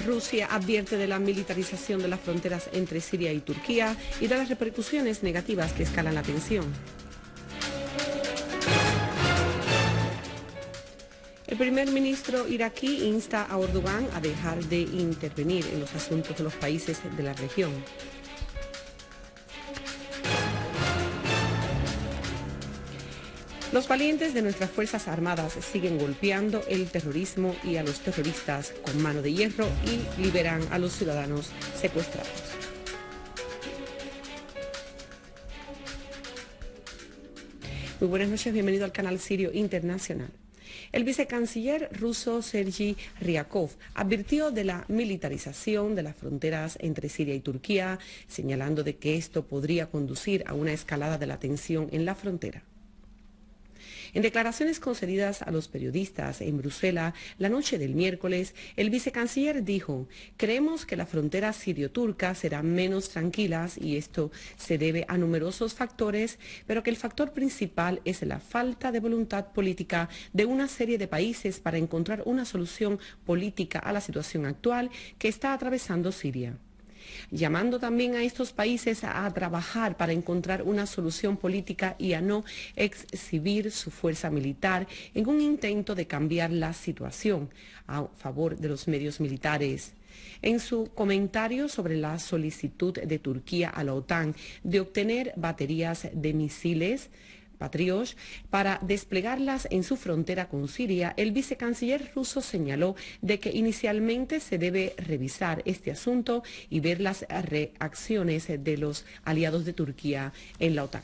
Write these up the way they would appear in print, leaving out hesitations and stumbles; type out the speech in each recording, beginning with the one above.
Rusia advierte de la militarización de las fronteras entre Siria y Turquía y de las repercusiones negativas que escalan la tensión. El primer ministro iraquí insta a Erdogan a dejar de intervenir en los asuntos de los países de la región. Los valientes de nuestras Fuerzas Armadas siguen golpeando el terrorismo y a los terroristas con mano de hierro y liberan a los ciudadanos secuestrados. Muy buenas noches, bienvenido al canal Sirio Internacional. El vicecanciller ruso Sergei Ryabkov advirtió de la militarización de las fronteras entre Siria y Turquía, señalando de que esto podría conducir a una escalada de la tensión en la frontera. En declaraciones concedidas a los periodistas en Bruselas la noche del miércoles, el vicecanciller dijo: creemos que las fronteras sirio-turcas serán menos tranquilas y esto se debe a numerosos factores, pero que el factor principal es la falta de voluntad política de una serie de países para encontrar una solución política a la situación actual que está atravesando Siria. Llamando también a estos países a trabajar para encontrar una solución política y a no exhibir su fuerza militar en un intento de cambiar la situación a favor de los medios militares. En su comentario sobre la solicitud de Turquía a la OTAN de obtener baterías de misiles Patriot para desplegarlas en su frontera con Siria, el vicecanciller ruso señaló de que inicialmente se debe revisar este asunto y ver las reacciones de los aliados de Turquía en la OTAN.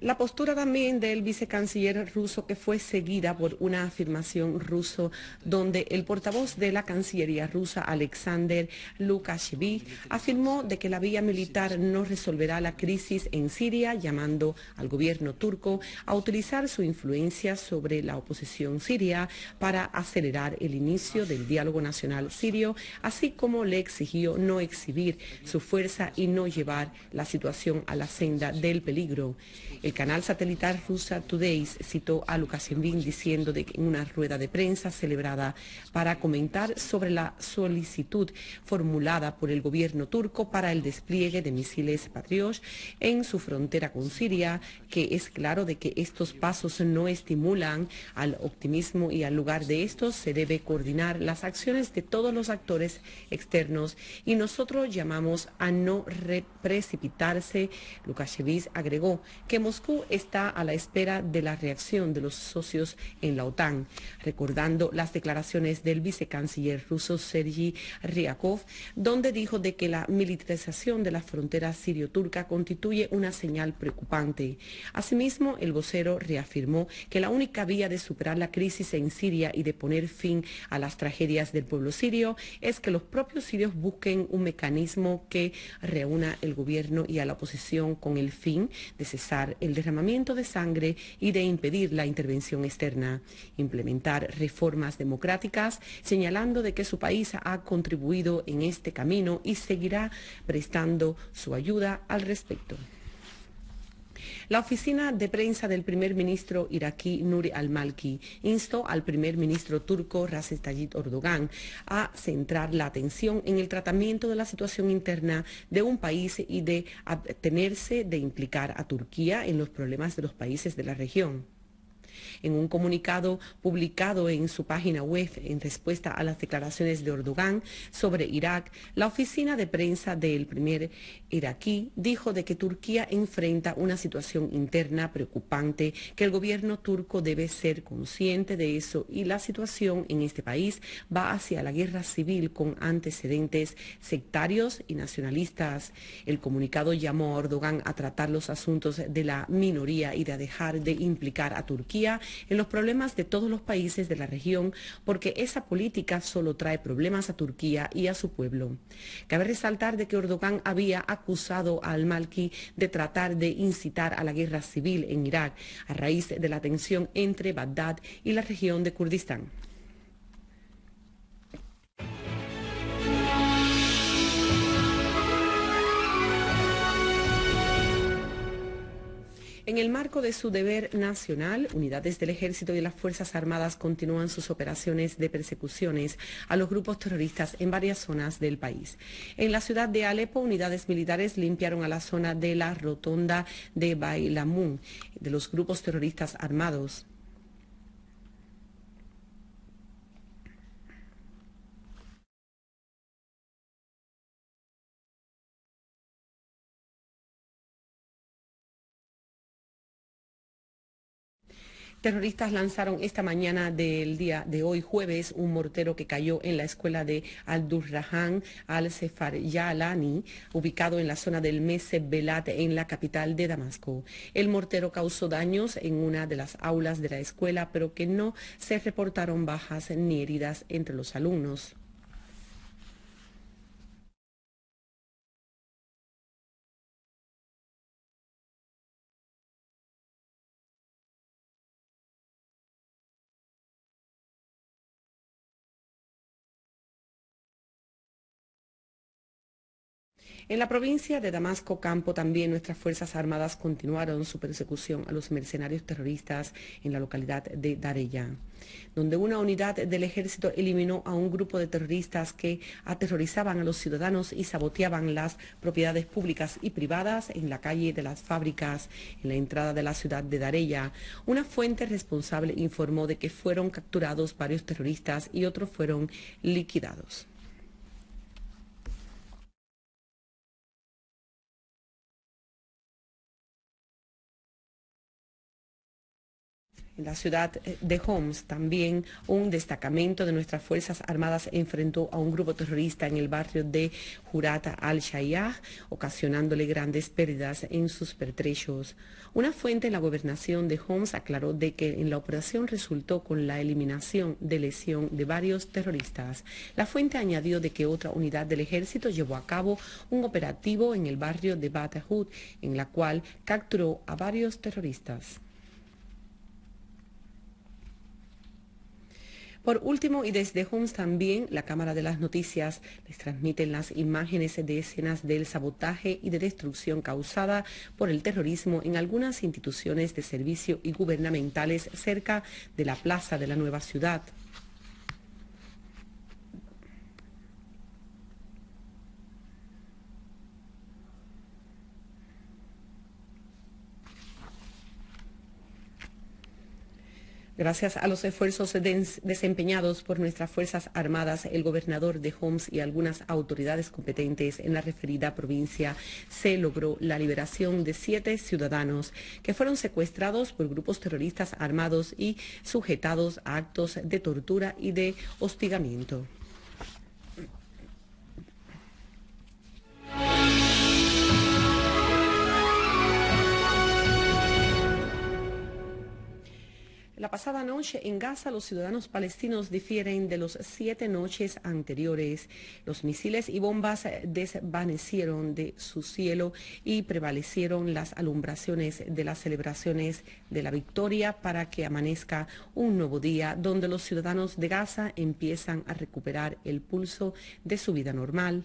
La postura también del vicecanciller ruso, que fue seguida por una afirmación ruso donde el portavoz de la Cancillería rusa, Alexander Lukashevich, afirmó de que la vía militar no resolverá la crisis en Siria, llamando al gobierno turco a utilizar su influencia sobre la oposición siria para acelerar el inicio del diálogo nacional sirio, así como le exigió no exhibir su fuerza y no llevar la situación a la senda del peligro. El canal satelital Russia Today citó a Lukashevich diciendo de que en una rueda de prensa celebrada para comentar sobre la solicitud formulada por el gobierno turco para el despliegue de misiles Patriot en su frontera con Siria, que es claro de que estos pasos no estimulan al optimismo y al lugar de estos se debe coordinar las acciones de todos los actores externos y nosotros llamamos a no precipitarse. Lukashevich agregó que Moscú está a la espera de la reacción de los socios en la OTAN, recordando las declaraciones del vicecanciller ruso Sergei Ryabkov, donde dijo de que la militarización de la frontera sirio-turca constituye una señal preocupante. Asimismo, el vocero reafirmó que la única vía de superar la crisis en Siria y de poner fin a las tragedias del pueblo sirio es que los propios sirios busquen un mecanismo que reúna el gobierno y a la oposición con el fin de cesar el derramamiento de sangre y de impedir la intervención externa, implementar reformas democráticas, señalando de que su país ha contribuido en este camino y seguirá prestando su ayuda al respecto. La oficina de prensa del primer ministro iraquí Nouri al-Maliki instó al primer ministro turco Recep Tayyip Erdogan a centrar la atención en el tratamiento de la situación interna de un país y de abstenerse de implicar a Turquía en los problemas de los países de la región. En un comunicado publicado en su página web en respuesta a las declaraciones de Erdogan sobre Irak, la oficina de prensa del primer iraquí dijo de que Turquía enfrenta una situación interna preocupante, que el gobierno turco debe ser consciente de eso y la situación en este país va hacia la guerra civil con antecedentes sectarios y nacionalistas. El comunicado llamó a Erdogan a tratar los asuntos de la minoría y de dejar de implicar a Turquía en los problemas de todos los países de la región, porque esa política solo trae problemas a Turquía y a su pueblo. Cabe resaltar de que Erdogan había acusado a al-Maliki de tratar de incitar a la guerra civil en Irak a raíz de la tensión entre Bagdad y la región de Kurdistán. En el marco de su deber nacional, unidades del Ejército y las Fuerzas Armadas continúan sus operaciones de persecuciones a los grupos terroristas en varias zonas del país. En la ciudad de Alepo, unidades militares limpiaron a la zona de la rotonda de Bailamún de los grupos terroristas armados. Terroristas lanzaron esta mañana del día de hoy, jueves, un mortero que cayó en la escuela de Abdurrahman al-Sefaryalani, ubicado en la zona del Mese Belat, en la capital de Damasco. El mortero causó daños en una de las aulas de la escuela, pero que no se reportaron bajas ni heridas entre los alumnos. En la provincia de Damasco Campo también nuestras Fuerzas Armadas continuaron su persecución a los mercenarios terroristas en la localidad de Daraya, donde una unidad del ejército eliminó a un grupo de terroristas que aterrorizaban a los ciudadanos y saboteaban las propiedades públicas y privadas en la calle de las fábricas, en la entrada de la ciudad de Daraya. Una fuente responsable informó de que fueron capturados varios terroristas y otros fueron liquidados. En la ciudad de Homs, también un destacamento de nuestras Fuerzas Armadas enfrentó a un grupo terrorista en el barrio de Jurat al-Shayah, ocasionándole grandes pérdidas en sus pertrechos. Una fuente en la gobernación de Homs aclaró de que en la operación resultó con la eliminación de lesión de varios terroristas. La fuente añadió de que otra unidad del ejército llevó a cabo un operativo en el barrio de Batahut, en la cual capturó a varios terroristas. Por último, y desde Homs también, la Cámara de las Noticias les transmiten las imágenes de escenas del sabotaje y de destrucción causada por el terrorismo en algunas instituciones de servicio y gubernamentales cerca de la plaza de la nueva ciudad. Gracias a los esfuerzos desempeñados por nuestras Fuerzas Armadas, el gobernador de Homs y algunas autoridades competentes en la referida provincia, se logró la liberación de 7 ciudadanos que fueron secuestrados por grupos terroristas armados y sujetados a actos de tortura y de hostigamiento. La pasada noche en Gaza los ciudadanos palestinos difieren de los 7 noches anteriores. Los misiles y bombas desvanecieron de su cielo y prevalecieron las alumbraciones de las celebraciones de la victoria para que amanezca un nuevo día donde los ciudadanos de Gaza empiezan a recuperar el pulso de su vida normal.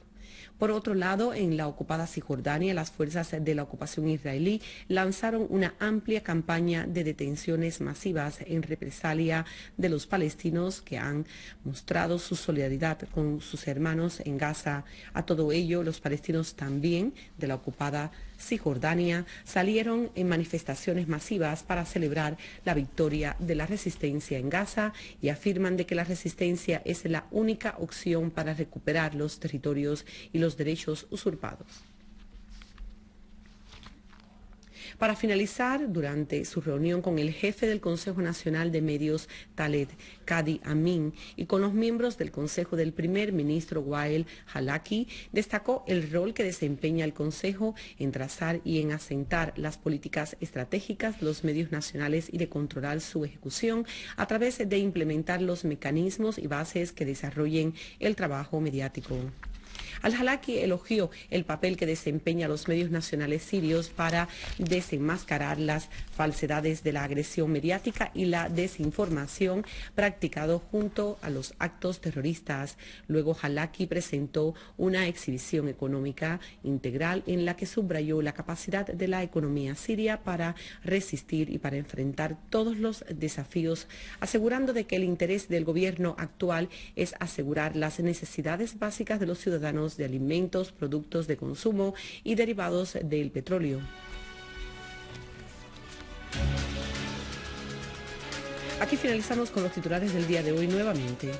Por otro lado, en la ocupada Cisjordania, las fuerzas de la ocupación israelí lanzaron una amplia campaña de detenciones masivas en represalia de los palestinos que han mostrado su solidaridad con sus hermanos en Gaza. A todo ello, los palestinos también de la ocupada Cisjordania salieron en manifestaciones masivas para celebrar la victoria de la resistencia en Gaza y afirman de que la resistencia es la única opción para recuperar los territorios y los derechos usurpados. Para finalizar, durante su reunión con el jefe del Consejo Nacional de Medios, Khaled Kadi Amin, y con los miembros del Consejo del primer ministro Wael Halaki, destacó el rol que desempeña el Consejo en trazar y en asentar las políticas estratégicas de los medios nacionales y de controlar su ejecución a través de implementar los mecanismos y bases que desarrollen el trabajo mediático. Al-Halaki elogió el papel que desempeñan los medios nacionales sirios para desenmascarar las falsedades de la agresión mediática y la desinformación practicado junto a los actos terroristas. Luego Halaki presentó una exhibición económica integral en la que subrayó la capacidad de la economía siria para resistir y para enfrentar todos los desafíos, asegurando de que el interés del gobierno actual es asegurar las necesidades básicas de los ciudadanos de alimentos, productos de consumo y derivados del petróleo. Aquí finalizamos con los titulares del día de hoy nuevamente.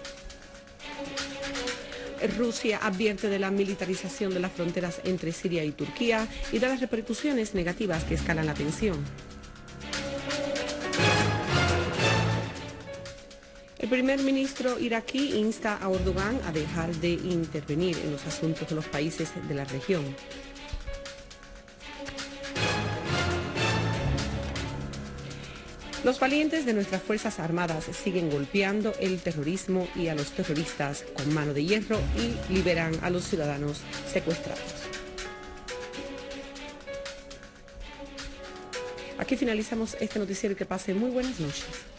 Rusia advierte de la militarización de las fronteras entre Siria y Turquía y de las repercusiones negativas que escalan la tensión. El primer ministro iraquí insta a Erdogan a dejar de intervenir en los asuntos de los países de la región. Los valientes de nuestras Fuerzas Armadas siguen golpeando el terrorismo y a los terroristas con mano de hierro y liberan a los ciudadanos secuestrados. Aquí finalizamos este noticiero y que pase muy buenas noches.